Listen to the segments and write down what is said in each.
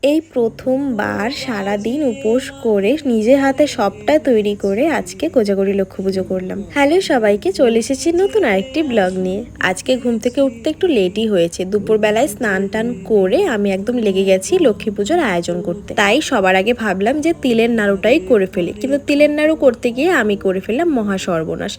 এই প্রথমবার সারাদিন উপোস করে নিজে হাতে সবটা তৈরি করে আজকে কোজাগরি লক্ষ্মী পুজো করলাম। হ্যালো সবাইকে, চলে এসেছি নতুন আরেকটি ব্লগ নিয়ে। আজকে ঘুম থেকে উঠতে একটু লেটই হয়েছে। দুপুরবেলায় স্নান টান করে আমি একদম লেগে গেছি লক্ষ্মী পুজোর আয়োজন করতে। তাই সবার আগে ভাবলাম যে তিলের নাড়ুটাই করে ফেলি, কিন্তু তিলের নাড়ু করতে গিয়ে আমি করে ফেললাম মহা সর্বনাশ।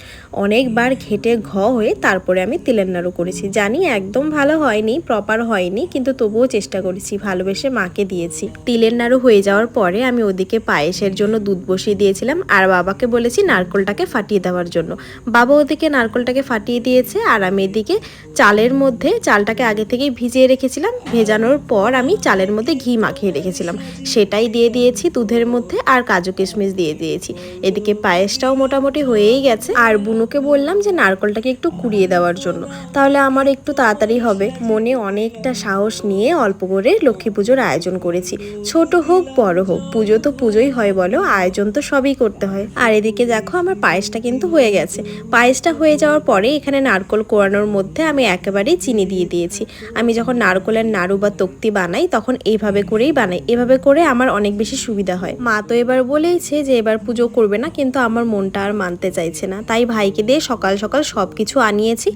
অনেকবার ঘেটে হয়ে তারপরে আমি তিলের নাড়ু করেছি। জানি একদম ভালো হয়নি, প্রপার হয়নি, কিন্তু তবুও চেষ্টা করেছি, ভালোবেসে মাকে দিয়েছি। তিলের নাড়ু হয়ে যাওয়ার পরে আমি ওদিকে পায়েসের জন্য দুধ বসিয়ে দিয়েছিলাম আর বাবাকে বলেছি নারকলটাকে ফাটিয়ে দেওয়ার জন্য। বাবা ওদিকে নারকলটাকে ফাটিয়ে দিয়েছে আর আমি এদিকে চালের মধ্যে, চালটাকে আগে থেকেই ভিজিয়ে রেখেছিলাম, ভেজানোর পর আমি চালের মধ্যে ঘি মাখিয়ে রেখেছিলাম, সেটাই দিয়ে দিয়েছি দুধের মধ্যে আর কাজু কিশমিশ দিয়ে দিয়েছি। এদিকে পায়েসটাও মোটামুটি হয়েই গেছে আর বুনুকে বললাম যে নারকলটাকে একটু কুড়িয়ে দেওয়ার জন্য, তাহলে আমার একটু তাড়াতাড়ি হবে। মনে অনেকটা সাহস নিয়ে অল্প করে লক্ষ্মী পুজোর আয়োজন করেছি। ছোট হোক বড় হোক, পুজো তো পুজোই হয় বলো, আয়োজন তো সবই করতে হয়। আর এদিকে দেখো আমার পায়েসটা কিন্তু হয়ে গেছে। পায়েসটা হয়ে যাওয়ার পরে এখানে নারকল কোড়ানোর মধ্যে আমি একেবারেই চিনি দিয়ে দিয়েছি। আমি যখন নারকলের নাড়ু বা তক্তি বানাই তখন এইভাবে করেই বানাই, এভাবে করে আমার অনেক বেশি সুবিধা হয়। মা তো এবার বলেইছে যে এবার পুজো করবে না, কিন্তু আমার মনটা আর মানতে চাইছে না, তাই ভাইকে দিয়ে সকাল সকাল সব কিছু আনিয়েছি।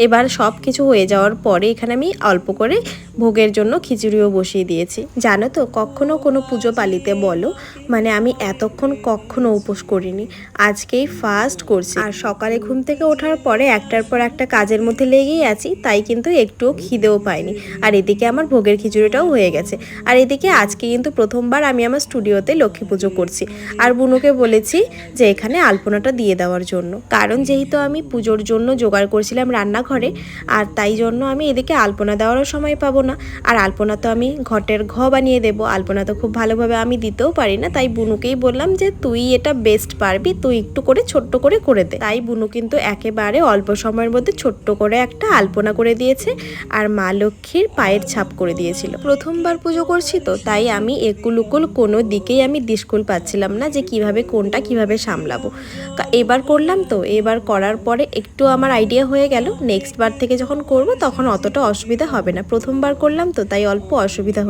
এবার সব কিছু হয়ে যাওয়ার পরে এখানে আমি অল্প করে ভোগের জন্য খিচুড়িও বসিয়ে দিয়েছি। জানো তো, কখনো কোনো পুজো পালিতে বলো, মানে আমি এতক্ষণ কখনো উপোস করিনি, আজকেই ফার্স্ট করছি। আর সকালে ঘুম থেকে ওঠার পরে একটার পর একটা কাজের মধ্যে লেগেই আছি, তাই কিন্তু একটুও খিদেও পাইনি। আর এদিকে আমার ভোগের খিচুড়িটাও হয়ে গেছে। আর এদিকে আজকে কিন্তু প্রথমবার আমি আমার স্টুডিওতে লক্ষ্মী পুজো করছি। আর বুনুকে বলেছি যে এখানে আলপনাটা দিয়ে দেওয়ার জন্য, কারণ যেহেতু আমি পুজোর জন্য জোগাড় করছিলাম রান্নাঘরে, আর তাই জন্য আমি এদিকে আলপনা দেওয়ারও সময় পাবো না। আর আলপনা তো আমি ঘটের বানিয়ে দেবো, আলপনা তো খুব ভালোভাবে আমি দিতেও পারি না, তাই বুনুকেই বললাম যে তুই এটা বেস্ট পারবি, তুই একটু করে ছোট্ট করে দে। তাই বুনু কিন্তু একেবারে অল্প সময়ের মধ্যে ছোট্ট করে একটা আলপনা করে দিয়েছে আর মা লক্ষ্মীর পায়ের ছাপ করে দিয়েছিল। প্রথমবার পুজো করছি তো, তাই আমি একুলুকুল কোনো দিকেই আমি দিশকুল পাচ্ছিলাম না যে কিভাবে কোনটা কিভাবে সামলাবো। এবার করলাম তো, এবার করার পরে একটু আমার আইডিয়া হয়ে গেল, নেক্সট বার থেকে যখন করব তখন অতটা অসুবিধা হবে না। প্রথমবার করলাম তো, তাই অল্প অসুবিধা